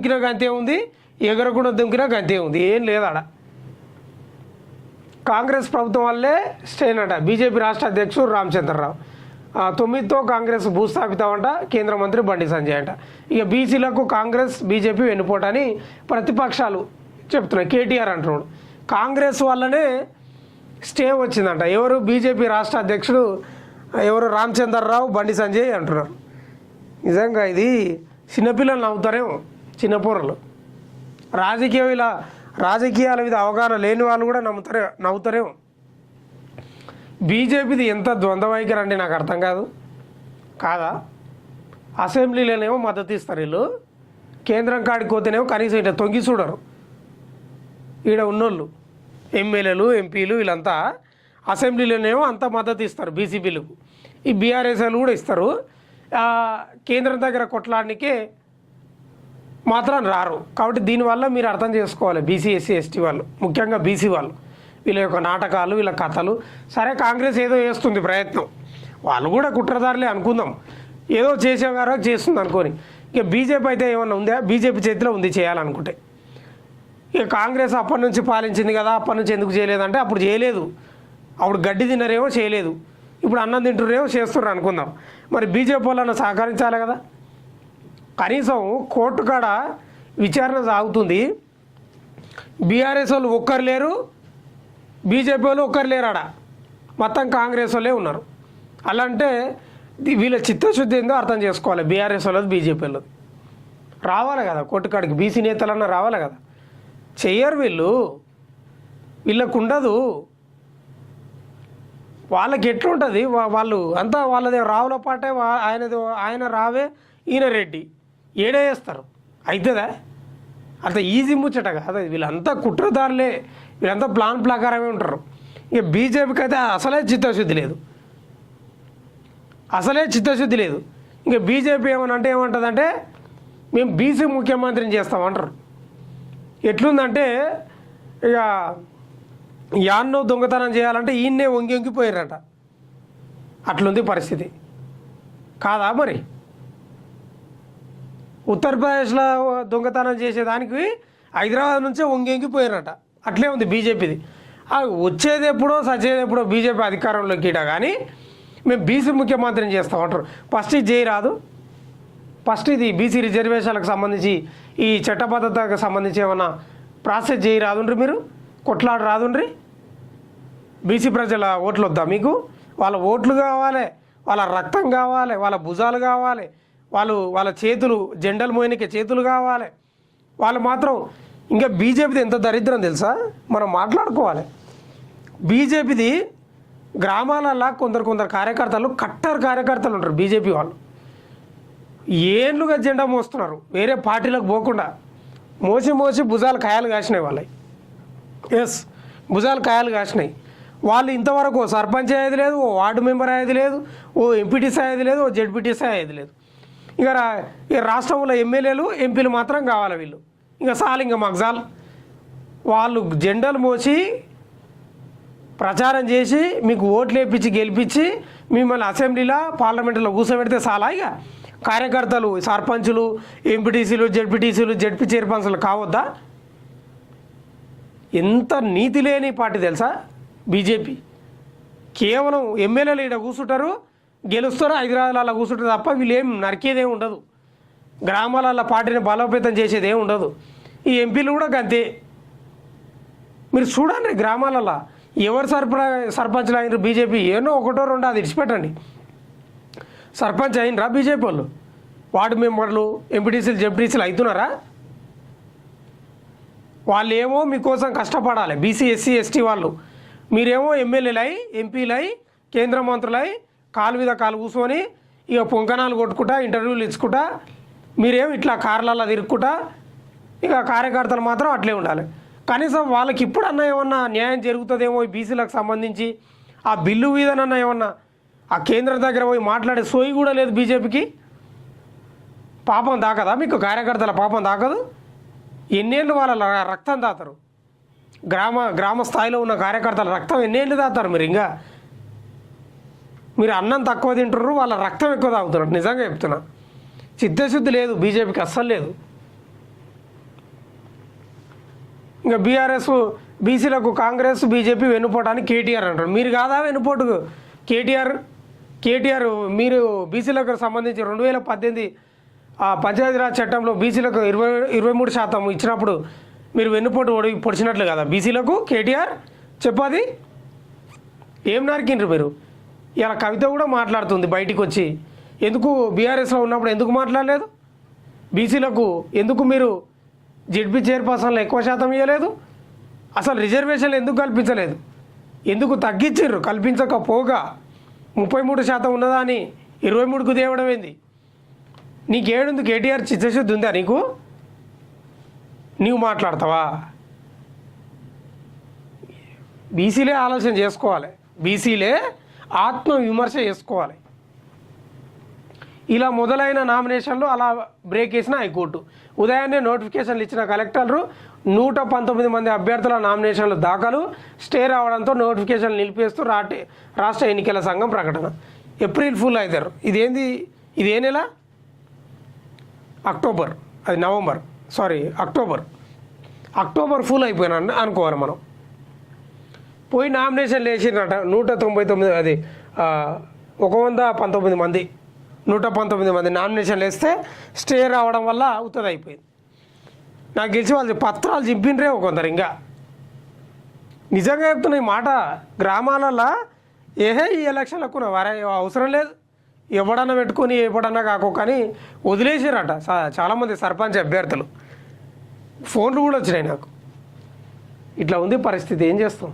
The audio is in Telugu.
దుంకినా గంతే ఉంది, ఎగరకుండా దుంకినా గంతే ఉంది, ఏం లేదు ఆడ. కాంగ్రెస్ ప్రభుత్వం వల్లే స్టేన్ అంట బీజేపీ రాష్ట్ర అధ్యక్షుడు రామచంద్రరావు. 9తో కాంగ్రెస్ భూస్థాపితమంట కేంద్ర మంత్రి బండి సంజయ్ అంట. ఇక బీసీలకు కాంగ్రెస్ బీజేపీ వెన్నుపోటని ప్రతిపక్షాలు చెప్తున్నాయి. కేటీఆర్ అంటున్నాడు కాంగ్రెస్ వల్లనే స్టే వచ్చిందంట. ఎవరు? బీజేపీ రాష్ట్ర అధ్యక్షుడు ఎవరు? రామచంద్రరావు, బండి సంజయ్ అంటున్నారు. నిజంగా ఇది చిన్నపిల్లలు నవ్వుతారేమో, చిన్నపూరలు. రాజకీయాల మీద అవగాహన లేని వాళ్ళు కూడా నవ్వుతారేమో. బీజేపీది ఎంత ద్వంద్వ వైఖరి అంటే నాకు అర్థం కాదా? అసెంబ్లీలోనేమో మద్దతు ఇస్తారు వీళ్ళు, కేంద్రం కాడికి పోతేనేమో కనీసం ఇట్లా తొంగి చూడరు. ఈడ ఉన్నోళ్ళు ఎమ్మెల్యేలు, ఎంపీలు వీళ్ళంతా అసెంబ్లీలోనేమో అంత మద్దతు ఇస్తారు బీసీపీలకు. ఈ బీఆర్ఎస్ వాళ్ళు కూడా ఇస్తారు. కేంద్రం దగ్గర కొట్లాడనికే మాత్రం రారు. కాబట్టి దీనివల్ల మీరు అర్థం చేసుకోవాలి, బీసీ, ఎస్సీ, ఎస్టీ వాళ్ళు, ముఖ్యంగా బీసీ వాళ్ళు, వీళ్ళ యొక్క నాటకాలు, వీళ్ళ కథలు. సరే కాంగ్రెస్ ఏదో చేస్తుంది ప్రయత్నం, వాళ్ళు కూడా కుట్రదారులే అనుకుందాం, ఏదో చేసేవారో చేస్తుంది అనుకోని. ఇక బీజేపీ అయితే ఏమన్నా ఉందా? బీజేపీ చేతిలో ఉంది చేయాలనుకుంటే. ఇక కాంగ్రెస్ అప్పటి నుంచి పాలించింది కదా, అప్పటి నుంచి ఎందుకు చేయలేదంటే అప్పుడు చేయలేదు, అప్పుడు గడ్డి తిన్నారేమో చేయలేదు, ఇప్పుడు అన్నం తింటున్నారేమో చేస్తున్నారు అనుకుందాం. మరి బీజేపీ వాళ్ళని సహకరించాలి కదా. కనీసం కోర్టు కాడ విచారణ సాగుతుంది, బీఆర్ఎస్ వాళ్ళు ఒక్కరు లేరు, బీజేపీ వాళ్ళు ఒక్కరు లేరు, ఆడ మొత్తం కాంగ్రెస్ వాళ్ళే ఉన్నారు. అలా అంటే వీళ్ళ చిత్తశుద్ధి ఏందో అర్థం చేసుకోవాలి. బీఆర్ఎస్ వాళ్ళది, బీజేపీ వాళ్ళది రావాలి కదా కోర్టు కాడికి, బీసీ నేతలన్నా రావాలి కదా. చెయ్యరు వీళ్ళకు ఉండదు. వాళ్ళకి ఎట్లుంటుంది, వాళ్ళు అంతా వాళ్ళదే రావుల పాటే, ఆయన రావే, ఈయన రెడ్డి ఏడే వేస్తారు. అవుతుందా? అంత ఈజీ ముచ్చట కాదు. వీళ్ళంతా కుట్రదారులే, వీళ్ళంతా ప్లాన్ ప్రకారమే ఉంటారు. ఇక బీజేపీకి అయితే అసలే చిత్తశుద్ధి లేదు. ఇక బీజేపీ ఏమంటుందంటే మేము బీసీ ముఖ్యమంత్రిని చేస్తామంటారు. ఎట్లుందంటే ఇక యాన్నో దొంగతనం చేయాలంటే ఈయన్నే వంగిపోయారట, అట్లుంది పరిస్థితి కాదా? మరి ఉత్తరప్రదేశ్లో దొంగతనం చేసేదానికి హైదరాబాద్ నుంచే వంగిపోయారట, అట్లే ఉంది బీజేపీది. వచ్చేది ఎప్పుడో సచ్చేది ఎప్పుడో బీజేపీ అధికారంలోకి ఇట, కానీ మేము బీసీ ముఖ్యమంత్రిని చేస్తామంటారు. ఫస్ట్ ఇది చేయరాదు, ఫస్ట్ ఇది బీసీ రిజర్వేషన్లకు సంబంధించి, ఈ చట్టబద్ధతకు సంబంధించి ఏమన్నా ప్రాసెస్ చేయరాదుండ్రి, మీరు కొట్లాడ రాదుండ్రి. బీసీ ప్రజల ఓట్లు వద్దా మీకు? వాళ్ళ ఓట్లు కావాలి, వాళ్ళ రక్తం కావాలి, వాళ్ళ భుజాలు కావాలి, వాళ్ళ చేతులు, జెండలు మోయనికే చేతులు కావాలి. వాళ్ళు మాత్రం ఇంకా బీజేపీది ఎంత దరిద్రం తెలుసా? మనం మాట్లాడుకోవాలి. బీజేపీది గ్రామాలల్లో కొందరు కార్యకర్తలు, కట్టర్ కార్యకర్తలు ఉంటారు బీజేపీ వాళ్ళు. ఏళ్ళుగా జెండా మోస్తున్నారు, వేరే పార్టీలకు పోకుండా మోసి భుజాలు కాయలు కాసినాయి వాళ్ళవి. భుజాలు కాయలు కాసినాయి. వాళ్ళు ఇంతవరకు ఓ సర్పంచ్ అయ్యేది లేదు, ఓ వార్డు మెంబర్ అయ్యేది లేదు, ఓ ఎంపీటీసీ అయ్యేది లేదు, ఓ జెడ్పీటీసీ అయ్యేది లేదు. ఇక రాష్ట్రంలో ఎమ్మెల్యేలు, ఎంపీలు మాత్రం కావాలి వీళ్ళు. ఇంకా చాలు, ఇంకా మాకు చాలు. వాళ్ళు జెండాలు మోసి ప్రచారం చేసి మీకు ఓట్లు వేయించి గెలిపించి మిమ్మల్ని అసెంబ్లీలో, పార్లమెంటులో కూర్చోబెడితే చాలా. ఇక కార్యకర్తలు, సర్పంచులు, ఎంపీటీసీలు, జెడ్పీటీసీలు, జెడ్పీ చైర్పర్సన్లు కావద్దా? ఎంత నీతి లేని పార్టీ తెలుసా బీజేపీ. కేవలం ఎమ్మెల్యేలు ఇక్కడ కూర్చుంటారు, గెలుస్తారు, హైదరాబాద్లో కూర్చుంటారు తప్ప వీళ్ళు ఏం నరికేదేమి ఉండదు, గ్రామాలలో పార్టీని బలోపేతం చేసేదేం ఉండదు. ఈ ఎంపీలు కూడా అంతే. మీరు చూడండి గ్రామాలలో ఎవరు సర్పంచ్లు అయినరు బీజేపీ, ఏనో ఒకటో రెండో అది ఇడిచిపెట్టండి. సర్పంచ్ అయినరా బీజేపీ వాళ్ళు? వార్డు మెంబర్లు, ఎంపీటీసీలు, జెడ్పీటీసీలు అవుతున్నారా? వాళ్ళు ఏమో మీకోసం కష్టపడాలి, బీసీ, ఎస్సీ, ఎస్టీ వాళ్ళు. మీరేమో ఎమ్మెల్యేలై, ఎంపీలై, కేంద్ర మంత్రులై కాలు మీద కాలు కూర్చొని ఇక పొంకనాలు కొట్టుకుంటా, ఇంటర్వ్యూలు ఇచ్చుకుంటా, మీరేమో ఇట్లా కార్లలో తిరుక్కుంటా, ఇక కార్యకర్తలు మాత్రం అట్లే ఉండాలి. కనీసం వాళ్ళకి ఇప్పుడన్నా ఏమన్నా న్యాయం జరుగుతుందేమో ఈ బీసీలకు సంబంధించి, ఆ బిల్లు మీదనన్నా ఏమన్నా ఆ కేంద్రం దగ్గర పోయి మాట్లాడే సోయి కూడా లేదు బీజేపీకి. పాపం దాకదా మీకు? కార్యకర్తల పాపం దాకదు? ఎన్నేళ్ళు వాళ్ళ రక్తం దాతారు? గ్రామ స్థాయిలో ఉన్న కార్యకర్తల రక్తం ఎన్నేళ్ళు దాతారు మీరు? ఇంకా మీరు అన్నం తక్కువ తింటున్నారు, వాళ్ళ రక్తం ఎక్కువ తాగుతున్నారు. నిజంగా చెప్తున్నా, చిత్తశుద్ధి లేదు బీజేపీకి, అస్సలు లేదు. ఇంకా బీఆర్ఎస్ బీసీలకు కాంగ్రెస్ బీజేపీ వెన్నుపోటానికి కేటీఆర్ అంటారు. మీరు కాదా వెన్నుపోటుకు కేటీఆర్ మీరు బీసీలకు సంబంధించి 2018 పంచాయతీరాజ్ చట్టంలో బీసీలకు 23% ఇచ్చినప్పుడు మీరు వెన్నుపోటు పొడిచినట్లు కదా బీసీలకు కేటీఆర్ చెప్పది. ఏం నరికిండ్రు మీరు? ఇలా కవిత కూడా మాట్లాడుతుంది బయటికి వచ్చి, ఎందుకు బీఆర్ఎస్లో ఉన్నప్పుడు ఎందుకు మాట్లాడలేదు? బీసీలకు ఎందుకు మీరు జెడ్పీ చైర్పర్సన్లు ఎక్కువ శాతం ఇవ్వలేదు? అసలు రిజర్వేషన్లు ఎందుకు కల్పించలేదు? ఎందుకు తగ్గించారు? కల్పించకపోగా 33% ఉన్నదా అని 23కు తేవడం ఏంది? నీకేడుంది? కేటీఆర్ చిత్తశుద్ధి ఉందా నీకు? నీవు మాట్లాడతావా? బీసీలే ఆలోచన చేసుకోవాలి, బీసీలే ఆత్మవిమర్శ చేసుకోవాలి. ఇలా మొదలైన నామినేషన్లు అలా బ్రేక్ చేసిన హైకోర్టు. ఉదయాన్నే నోటిఫికేషన్లు ఇచ్చిన కలెక్టర్లు 119 మంది అభ్యర్థుల నామినేషన్లు దాఖలు, స్టే రావడంతో నోటిఫికేషన్లు నిలిపేస్తూ రాష్ట్ర ఎన్నికల సంఘం ప్రకటన. ఏప్రిల్ ఫుల్ అవుతారు. ఇదే నెల? అక్టోబర్, అది నవంబర్, అక్టోబర్ ఫుల్ అయిపోయినా అనుకోవాలి మనం. పోయి నామినేషన్లు వేసినట 199, అది 119 మంది, 119 మంది నామినేషన్లు వేస్తే స్టే రావడం వల్ల అవుతుంది అయిపోయింది. నాకు తెలిసి వాళ్ళు పత్రాలు చింపినరే కొందరు. ఇంకా నిజంగా చెప్తున్నా ఈ మాట, గ్రామాలలో ఈ ఎలక్షన్లకు వారే అవసరం లేదు, ఎవడన్నా పెట్టుకొని ఎప్పుడన్నా కాకోకని వదిలేసారట చాలామంది సర్పంచ్ అభ్యర్థులు. ఫోన్లు కూడా వచ్చినాయి నాకు. ఇట్లా ఉంది పరిస్థితి, ఏం చేస్తాం?